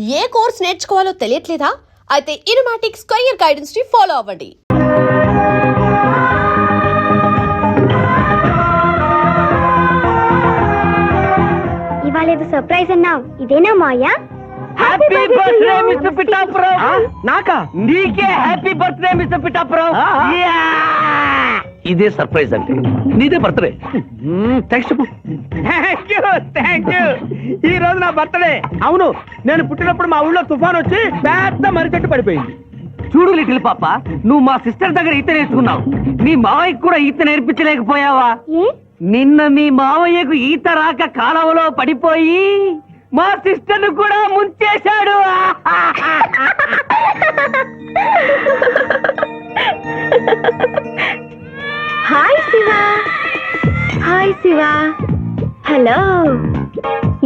ఏ course నేర్చుకోవాలో తెలియట్లేదా? అయితే ఇనుమాటిక్స్ కెరీర్ గైడెన్స్ ని ఫాలో అవ్వండి. ఇవాళ ఏదో సర్ప్రైజ్ అన్నావు, ఇదేనా Maya? Happy birthday mister Pithapuram. నాకా? నీకే హ్యాపీ బర్త్డే మిస్టర్ పిఠాపురం. ఇదే సర్ప్రైజ్ అంటే నీదే బర్త్డే. థ్యాంక్స్ చెప్పు. Thank you. ఈ రోజు నా బర్త్డే. అవును, నేను పుట్టినప్పుడు మా ఊళ్ళో తుఫాన్ వచ్చి పెద్ద మర్రి చెట్టు పడిపోయింది. చూడు లిటిల్ పాప, నువ్వు మా సిస్టర్ దగ్గర ఈత నేర్చుకున్నావు. మీ మావయ్యకు కూడా ఈత నేర్పించలేకపోయావా? నిన్న మీ మావయ్యకు ఈత రాక కాలువలో పడిపోయి మా సిస్టర్ ను కూడా ముంచేశాడు. Hi Shiva. Hi Shiva. Hello.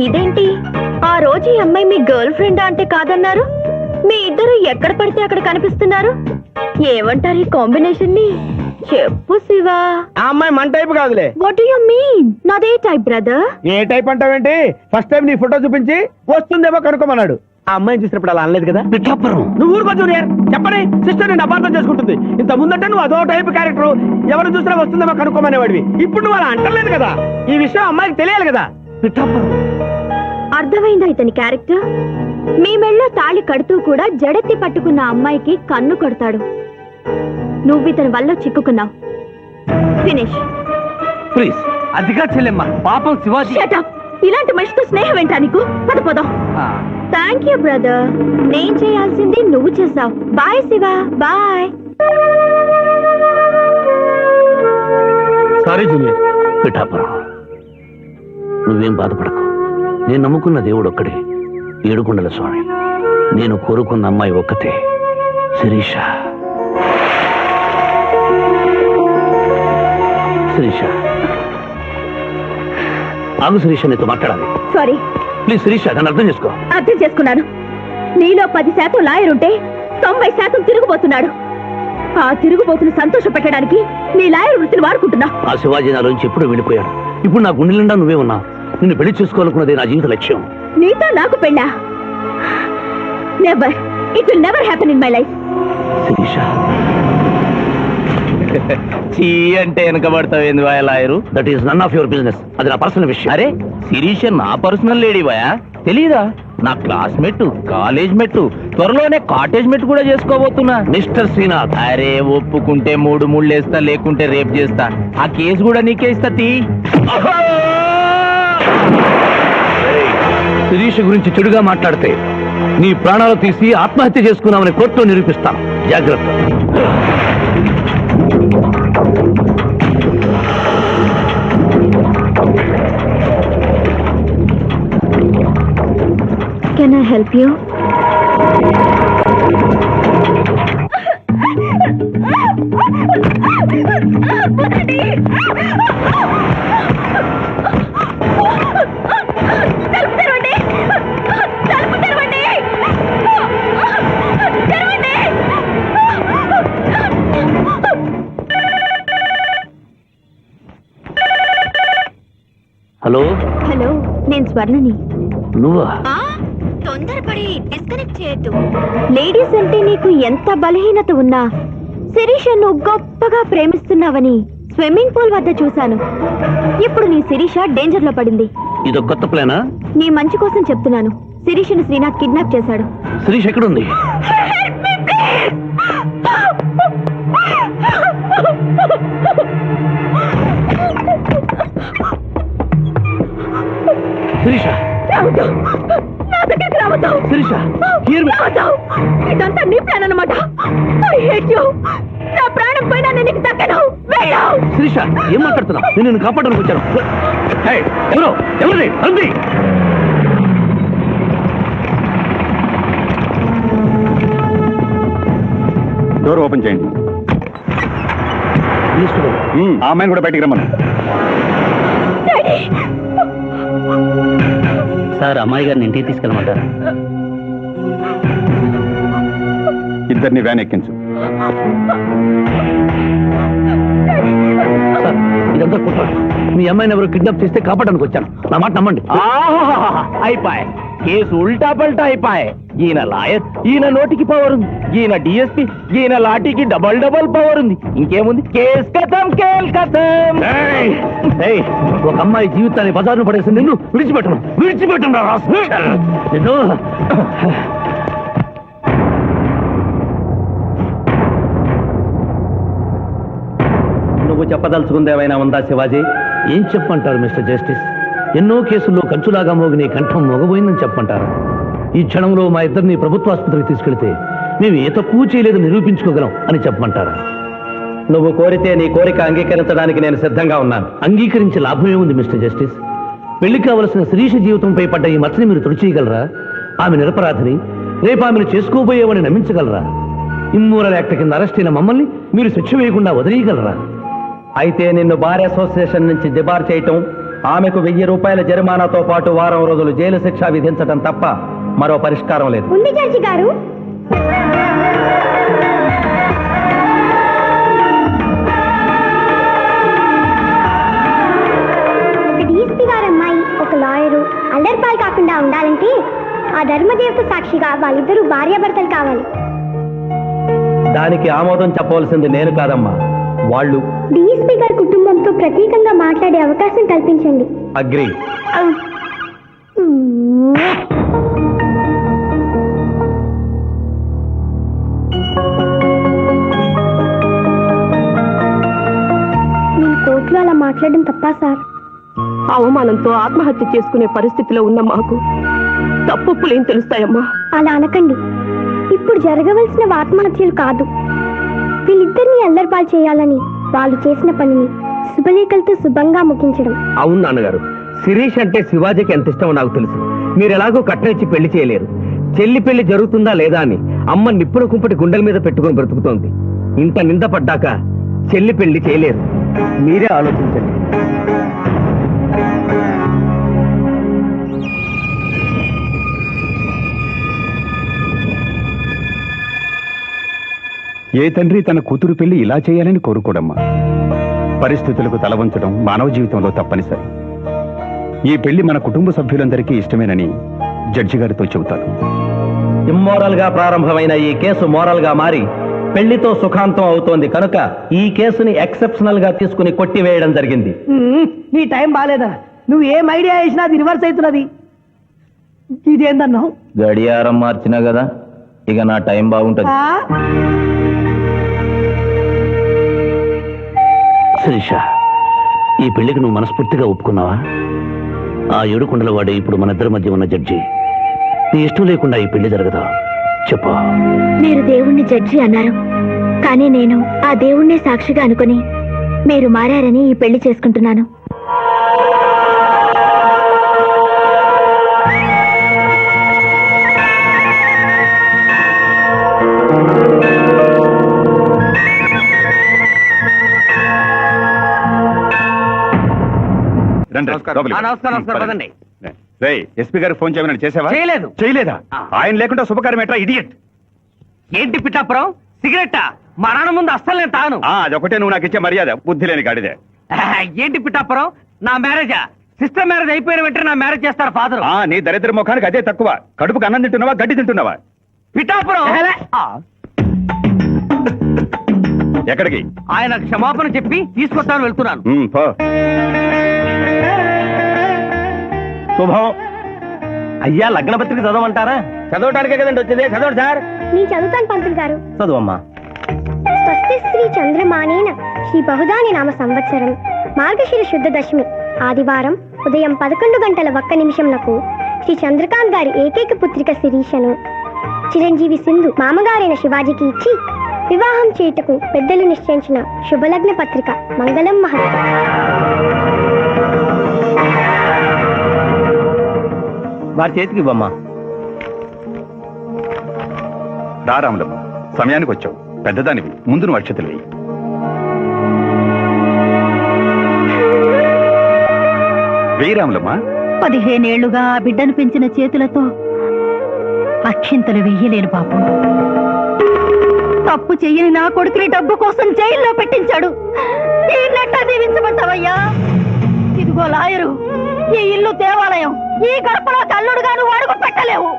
ఇదేంటి ఆ రోజు ఈ అమ్మాయి మీ గర్ల్ ఫ్రెండ్ అంటే కాదన్నారు? మీ ఇద్దరు ఎక్కడ పడితే అక్కడ కనిపిస్తున్నారు. ఏమంటారు ఈ కాంబినేషన్ ని? చెప్పు శివ. ఆ అమ్మాయి మన టైప్ కాదులే. What do you mean? నాదే టైప్ బ్రదర్. ఏ టైప్ అంటావేంటి? ఫస్ట్ టైం నీ ఫోటో చూపించి వస్తుందేమో కనుక్కోమన్నాడు. ఆ అమ్మాయిని చూసినప్పుడు అలా అనలేదు కదా. పిఠాపురం, నువ్వు ఊరుకో జూనియర్. చెప్పని సిస్టర్ నేను అపార్థం చేసుకుంటుంది. ఇంత ముందంటే నువ్వు అదో టైప్ క్యారెక్టర్, ఎవరు చూసినా వస్తుందేమో కనుక్కోమనేవాడివి. ఇప్పుడు నువ్వు అలా అంటలేదు కదా. ఈ విషయం అమ్మాయికి తెలియాలి కదా. పిఠాపురం అర్థమైందా ఇతని క్యారెక్టర్? మీ మెళ్ళో తాళి కడుతూ కూడా జడెత్తి పట్టుకున్న అమ్మాయికి కన్ను కొడతాడు. నువ్వు ఇతని వల్ల చిక్కుకున్నావు. ఫినిష్. ప్లీజ్. అదిగా చెల్లెమ్మ, పాపం శివాజీ. Shut up. ఇలాంటి మనిషితో స్నేహం ఏంటా నీకు? పదపోదాం. Thank you brother. నేను చేయాల్సింది నువ్వు చేసావు. Bye Shiva. Bye. Sorry junior. Pithapuram, నువ్వేం బాధపడకు. నేను నమ్ముకున్న దేవుడు ఒక్కడే, ఏడుకొండల స్వామి. నేను కోరుకున్న అమ్మాయి ఒక్కతే, శిరీష. శిరీష ఆగు. శిరీష, నీతో మాట్లాడాలి. సారీ. ప్లీజ్ శిరీష, నన్ను అర్థం చేసుకో. అర్థం చేసుకున్నాను. నీలో 10% లాయర్ ఉంటే 90% తిరుగుబోతున్నాడు. ఆ తిరుగుబోతును సంతోష పెట్టడానికి నీ లాయర్ వృత్తిని వాడుకుంటున్నావు. ఆ శివాజీ నాలోంచి ఎప్పుడూ వెళ్ళిపోయాడు. ఇప్పుడు నా గుండె నిండా నువ్వే ఉన్నా. నిన్ను పెళ్లి చేసుకోవాలనుకున్నదే నా జీవిత లక్ష్యం. నీతో నాకు పెళ్ళా? Never. It will never happen in my life. Sirisha, చీ అంటే వెనకబడతావేంది వాయ్ lawyer? That is none of your business. అది నా పర్సనల్ విషయం. అరే శిరీష నా పర్సనల్ లేడీ వాయా, తెలీదా? నా క్లాస్మేట్, కాలేజ్ మెట్, త్వరలోనే కాటేజ్ మెట్ కూడా చేసుకోబోతున్నా. మిస్టర్ శ్రీనాథ్. అరే ఒప్పుకుంటే 3 ముళ్ళేస్తా, లేకుంటే రేప్ చేస్తా. ఆ కేసు కూడా నీకే ఇస్తా. శిరీష గురించి చెడుగా మాట్లాడితే నీ ప్రాణాలు తీసి ఆత్మహత్య చేసుకున్నామని కోర్టులో నిరూపిస్తాను. జాగ్రత్త. Can I help you? Hello. Hello, నేను స్వర్ణని. నువ్వా? తొందరపడి డిస్కనెక్ట్ చేయొద్దు. లేడీస్ అంటే నీకు ఎంత బలహీనత ఉన్నా శిరీష నువ్వు గొప్పగా ప్రేమిస్తున్నావని స్విమ్మింగ్ పూల్ వద్ద చూశాను. ఇప్పుడు నీ శిరీష డేంజర్ లో పడింది. ఇదో కొత్త ప్లానా? నీ మంచి కోసం చెప్తున్నాను. శిరీషను శ్రీనాథ్ కిడ్నాప్ చేశాడు. శిరీష్ ఎక్కడుంది? శిరీష, నా దగ్గరికి రావద్దు. శిరీష, ఇదంతా నీ ప్లాన్ అన్నమాట. I hate you. నా ప్రాణం పోయినా నేను నీకు దక్కను. వెళ్ళు. శిరీష, ఏం మాట్లాడుతున్నావు? నేను నిన్ను కాపాడడానికి వచ్చాను. ఎవరు? అంది. డోర్ ఓపెన్ చేయండి. ఆ అమ్మాయిని కూడా బయటికి రమ్మను. సార్, అమ్మాయి గారిని ఇంటికి తీసుకెళ్ళమంటారా? ఇద్దరిని వ్యాన్ ఎక్కించు. సార్, ఇదంతా కుట్ర. మీ అమ్మాయిని ఎవరు కిడ్నాప్ చేస్తే కాపాడడానికి వచ్చాను. నా మాట నమ్మండి. అయిపోయి కేసు ఉల్టా పల్టా అయిపోయాయి. ఈయన లాయర్, ఈయన నోటికి పవర్ ఉంది. ఈయన డిఎస్పీ, ఈయన లాఠీకి డబల్ పవర్ ఉంది. ఇంకేముంది? కేస్ కథం, కేల్ కథం. ఒక అమ్మాయి జీవితాన్ని బజార్ను పడేసి నిన్ను విడిచిపెట్టను నిన్ను. నువ్వు చెప్పదలుచుకుంది ఏమైనా ఉందా శివాజీ? ఏం చెప్పంటారు మిస్టర్ జస్టిస్? ఎన్నో కేసుల్లో కంచులాగా మోగిన కంఠం మోగబోయిందని చెప్పంటారు. ఈ క్షణంలో మా ఇద్దరిని ప్రభుత్వ ఆసుపత్రికి తీసుకెళ్తే మేము ఏ తప్పు చేయలేదు నిరూపించుకోగలం అని చెప్పమంటారా? నువ్వు కోరితే నీ కోరిక అంగీకరించడానికి నేను సిద్ధంగా ఉన్నాను. అంగీకరించి లాభమే ఉంది మిస్టర్ జస్టిస్. పెళ్లి కావలసిన శిరీష జీవితంపై పడ్డ ఈ మచ్చని మీరు తుడిచేయగలరా? ఆమె నిరపరాధిని, రేపు ఆమెను చేసుకోబోయేవని నమ్మించగలరా? ఇమ్మోరల్ యాక్ట్ కింద అరెస్ట్ అయిన మమ్మల్ని మీరు శిక్ష వేయకుండా వదిలేయగలరా? అయితే నిన్ను బార్ అసోసియేషన్ నుంచి డిబార్ చేయటం, ఆమెకు 1000 రూపాయల జరిమానాతో పాటు వారం రోజులు జైలు శిక్ష విధించడం తప్ప మరో పరిష్కారం లేదు. ఉంది జడ్జి గారు. ఒక డిఎస్పీ గారు అమ్మాయి ఒక లాయరు అల్లరిపాలు కాకుండా ఉండాలంటే ఆ ధర్మదేవత సాక్షిగా వాళ్ళిద్దరూ భార్యాభర్తలు కావాలి. దానికి ఆమోదం చెప్పవలసింది నేను కాదమ్మా, వాళ్ళు. డిఎస్పీ గారి కుటుంబంతో ప్రత్యేకంగా మాట్లాడే అవకాశం కల్పించండి. అగ్రి. నేను కోర్టులో అలా మాట్లాడడం తప్పా సార్? అవమానంతో ఆత్మహత్య చేసుకునే పరిస్థితిలో ఉన్న మాకు తప్పులేం తెలుస్తాయమ్మా? అలా అనకండి. ఇప్పుడు జరగవలసిన ఆత్మహత్యలు కాదు, వీళ్ళిద్దరిని అల్లరిపాలు చేయాలని వాళ్ళు చేసిన పనిని శుభలేఖలతో శుభంగా ముగించడం. అవును నాన్నగారు, శిరీష్ అంటే శివాజీకి ఎంత ఇష్టమో నాకు తెలుసు. మీరు ఎలాగో కట్టించి పెళ్లి చేయలేరు. చెల్లి పెళ్లి జరుగుతుందా లేదా అని అమ్మ నిప్పుల కుంపటి గుండెల మీద పెట్టుకుని బ్రతుకుతోంది. ఇంత నింద పడ్డాక చెల్లి పెళ్లి చేయలేరు. మీరే ఆలోచించండి. ఏ తండ్రి తన కూతురు పెళ్లి ఇలా చేయాలని కోరుకోడమ్మా. పరిస్థితులకు తల వంచడం మానవ జీవితంలో తప్పనిసరి. ఈ పెళ్లి మన కుటుంబ సభ్యులందరికీ ఇష్టమేనని జడ్జి గారితో చెబుతారు. ఇమ్మోరల్ గా ప్రారంభమైన ఈ కేసు మోరల్ గా మారి పెళ్లితో సుఖాంతం అవుతోంది కనుక ఈ కేసుని ఎక్సెప్షనల్ గా తీసుకుని కొట్టివేయడం జరిగింది. నీ టైం బాలేదా? నువ్వు ఏం ఐడియా వేసినా అది రివర్స్ అవుతున్నది. ఇదేందన్నావు? గడియారం మార్చినా కదా, ఇక నా టైం బాగుంటది. శిరీష, ఈ పెళ్లికి నువ్వు మనస్ఫూర్తిగా ఒప్పుకున్నావా? ఆ ఏడుకొండల వాడే ఇప్పుడు మన ఇద్దరి మధ్య ఉన్న జడ్జి. నీ ఇష్టం లేకుండా ఈ పెళ్లి జరగదా? చెప్పు. మీరు దేవుణ్ణి జడ్జి అన్నారు, కానీ నేను ఆ దేవుణ్ణే సాక్షిగా అనుకుని మీరు మారారని ఈ పెళ్లి చేసుకుంటున్నాను. నమస్కారం పదండి. ఎస్పీ గారు ఫోన్ చేయమని చేసావా? చేయలేదు. చేయలేదా? ఆయన లేకుండా శుభకార్యం ఎట్లా? ఇడియట్. ఏంటి పిఠాపురం, సిగరెట్టా? మా నాన్న ముందు అస్సలు నేను తాను. అదొకటే నువ్వు నాకు ఇచ్చే మర్యాద, బుద్ధి లేని గాడిదే. ఏంటి పిఠాపురం, నా మ్యారేజా? సిస్టర్ మ్యారేజ్ అయిపోయిన వెంటనే నా మ్యారేజ్ చేస్తారు ఫాదర్. నీ దరిద్ర ముఖానికి అదే తక్కువ. కడుపుకు అన్నం తింటున్నావా, గడ్డి తింటున్నావా? పిఠాపురం ఎక్కడికి? ఆయన క్షమాపణ చెప్పి తీసుకొస్తాను, వెళ్తున్నాను. పో. శుభం. అయ్యా, లగ్న పత్రిక చదవమంటారా? చదవటానికే కదండి వచ్చింది, చదవండి సార్. నేను చదువుతాను పంతులు గారు. చదువమ్మా. స్వస్తి శ్రీ చంద్రమానేన శ్రీ బహుదాని నామ సంవత్సరం మార్గశిర శుద్ధ దశమి ఆదివారం ఉదయం 11:01 శ్రీ చంద్రకాంత్ గారి ఏకైక పుత్రిక శిరీషను చిరంజీవి సింధు మామగారైన శివాజీకి ఇచ్చి వివాహం చేయుటకు పెద్దలు నిశ్చయించిన శుభలగ్న పత్రిక. మంగళం మహత్. వారి చేతికి ఇవ్వమ్మా. రారాములమ్మ, సమయానికి వచ్చావు. పెద్దదానివి, ముందు నువ్వు అక్షతలు వేయి. వేయి రాములమ్మ. 15 ఏళ్లుగా ఆ బిడ్డను పెంచిన చేతులతో అక్షింతలు వెయ్యలేను పాపం. తప్పు చెయ్యని నా కొడుకుని డబ్బు కోసం జైల్లో పెట్టించాడు. ఈ నెట్ట దీవించమంటావయ్యా? ఇదిగో లాయరు, ఈ ఇల్లు దేవాలయం. ఈ గడపలో తల్లుడుగా నువ్వు అడుగు పెట్టలేవు.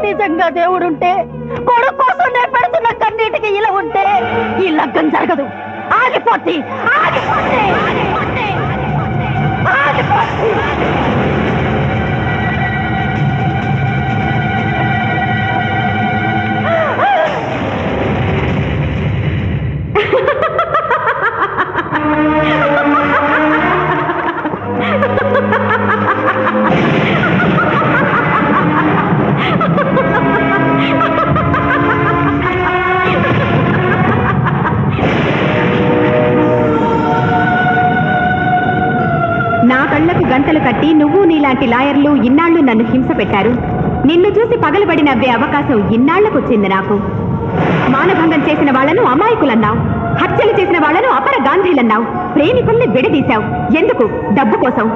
నిజంగా దేవుడుంటే కొడుకు కోసం నేను పెడుతున్న కన్నీటికి ఇలా ఉంటే ఈ లగ్గం జరగదు. ఆగిపోద్ది, ఆగిపోద్ది, ఆగిపోద్ది, ఆగిపోద్ది. నా కళ్లకు గంటలు కట్టి నువ్వు నీలాంటి లాయర్లు ఇన్నాళ్లు నన్ను హింస పెట్టారు. నిన్ను చూసి పగలబడి నవ్వే అవకాశం ఇన్నాళ్లకొచ్చింది నాకు. మానభంగం చేసిన వాళ్లను అమాయకులన్నావు, హత్యలు చేసిన వాళ్లను అపర గాంధీలన్నావు, ప్రేమికుల్ని విడదీశావు. ఎందుకు? డబ్బు కోసం.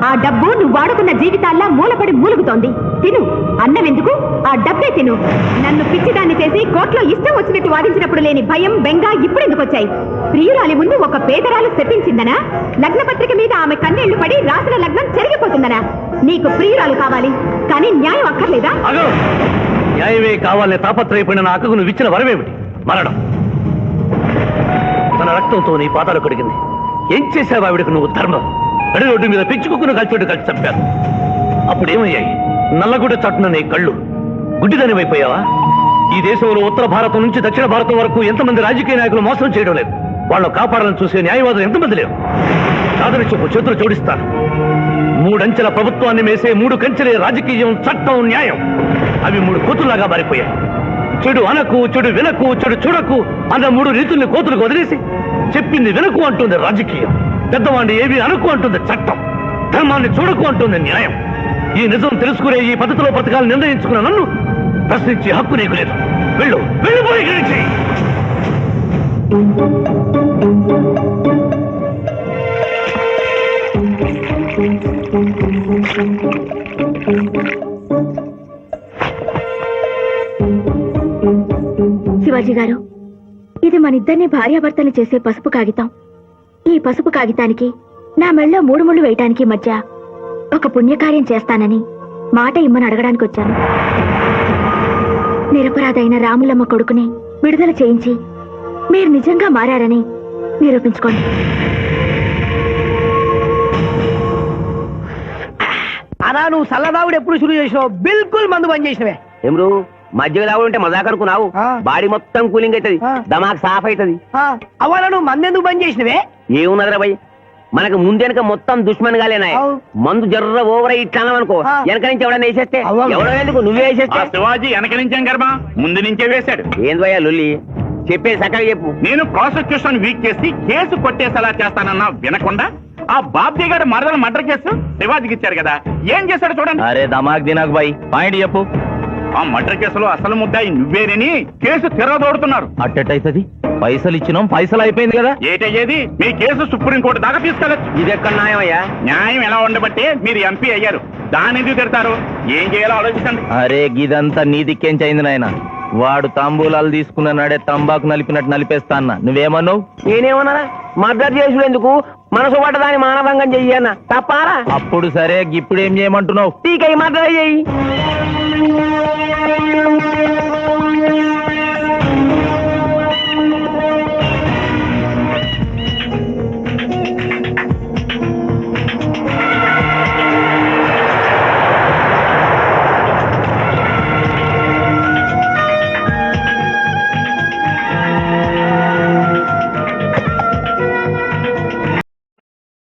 ఆ డబ్బు నువ్వు వాడుకున్న జీవితాల్లా మూలపడి మూలుగుతోంది. తిను, అన్నమెందుకు? ఆ డబ్బే తిను. నన్ను పిచ్చిదాన్ని చేసి కోర్టులో ఇష్టం వచ్చినట్టు వాదించినప్పుడు లేని భయం, బెంగ ఇప్పుడెందుకు వచ్చాయి? ప్రియురాలి ముందు ఒక పేదరాలు శపించిందనా? లగ్నపత్రిక మీద ఆమె కన్నీళ్లు పడి రాసిన లగ్నం చెరిగిపోతుందనా? నీకు ప్రియురాలు కావాలి, కానీ న్యాయం అక్కర్లేదా? న్యాయమే కావాలనే తాపత్రయపడిన నా అక్కకు నువ్వు ఇచ్చిన వరమేమిటి? మరణం. తన రక్తంతో నీ పాదాలు కడిగింది. ఏం చేశావు ఆవిడకు నువ్వు? ధర్మం. నడి రోడ్డు మీద పెంచుకుని కలిచోటి కలిసి చంపారు. అప్పుడేమయ్యాయి? నల్లగుడ్డ చాటున నీ కళ్ళు గుడ్డిదని అయిపోయావా? ఈ దేశంలో ఉత్తర భారతం నుంచి దక్షిణ భారతం వరకు ఎంతమంది రాజకీయ నాయకులు మోసం చేయడం లేదు. వాళ్ళను కాపాడాలని చూసే న్యాయవాదులు ఎంతమంది లేరు? కాదని చెప్పు, చేతులు జోడిస్తాను. 3 అంచెల ప్రభుత్వాన్ని మేసే 3 కంచెలే రాజకీయం, చట్టం, న్యాయం. అవి 3 కోతుల్లాగా మారిపోయాయి. చెడు అనకు, చెడు వినకు, చెడు చూడకు అన్న 3 రీతుల్ని కోతులకు వదిలేసి చెప్పింది వినకు అంటుంది రాజకీయం. పెద్దవాడిని ఏవి అనకు అంటుంది చట్టం. ధర్మాన్ని చూడకు అంటుంది న్యాయం. ఈ నిజం తెలుసుకునే ఈ పద్ధతిలో బ్రతకాలని నిర్ణయించుకున్న నన్ను ప్రశ్నించే హక్కు నీకు లేదు. వెళ్ళు, వెళ్ళిపోయి గురించి. శివాజీ గారు, ఇది మనిద్దరిని భార్యాభర్తలు చేసే పసుపు కాగితం. ఈ పసుపు కాగితానికి నా మెళ్ళో 3 ముళ్ళు వేయటానికి మధ్య ఒక పుణ్యకార్యం చేస్తానని మాట ఇమ్మని అడగడానికి వచ్చాను. నిరపరాధైన రాములమ్మ కొడుకుని విడుదల చేయించి మీరు నిజంగా మారారని నిరూపించుకోండి. అనా నువ్వు సల్లదావుడు ఎప్పుడు షురు చేసినావు? బిల్కుల్ మందు బంద్ చేసినవే. ఏమ్రు మధ్య లాగా ఉంటే మజాక్ అనుకున్నావు. బాడీ మొత్తం కూలింగ్ అవుతుంది, దమాక్ సాఫ్ అవుతుంది. అవ్వాలా నువ్వు మందు ఎందుకు బంద్ చేసినవే? ఏమున్నదిరా భయ్, మనకు ముందెనక మొత్తం దుష్మన్ గాలేనాయి. మందు జర్ర ఓవర్ ఇట్లా అనుకో, వెనక నుంచి ఎవడన్నా వేసేస్తే ఎవడో ఎందుకు నువ్వే వేసేస్తే. శివాజీ వెనక నుంచేం కర్మ, ముందు నుంచే వేశాడు. ఏంది భయ్యా లొల్లి? చెప్పే సక్కగా చెప్పు. నేను ప్రాసిక్యూషన్ వీక్ చేసి కేసు కొట్టేసేలా చేస్తానన్నా వినకుండా ఆ బాబ్జీ గారి మరదల మర్డర్ కేసు శివాజీకి ఇచ్చారు కదా, ఏం చేశాడు చూడండి. అరే దమాక్ దినాక్ బాయ్, పాయింట్ చెప్పు. ఆ మర్డర్ కేసులో అసలు ముద్దాయి నువ్వేనని కేసు తిరగదోడుతున్నారు. అట్టయితది పైసలు ఇచ్చినాం, పైసలు అయిపోయింది కదా. ఏటయ్యేది? మీ కేసు సుప్రీంకోర్టు దాకా తీసుకెళ్ళచ్చు. ఇది ఎక్కడ న్యాయం అయ్యా? న్యాయం ఎలా ఉండబట్టే మీరు ఎంపీ అయ్యారు. దాని ఎందుకు తిడతారు? ఏం చేయాలో ఆలోచించండి. అరే గిదంతా నీ దిక్కేంచైంది నాయన. వాడు తాంబూలాలు తీసుకున్న నాడే తంబాకు నలిపినట్టు నలిపేస్తా అన్న. నువ్వేమన్నావు? నేనేమన్నా? మర్డర్ చేసుడు ఎందుకు, మనసు పడ్డదాన్ని మానభంగం చెయ్యన్న తప్పారా? అప్పుడు సరే, ఇప్పుడు ఏం చేయమంటున్నావు? టీకై మర్డర్ చెయ్యి.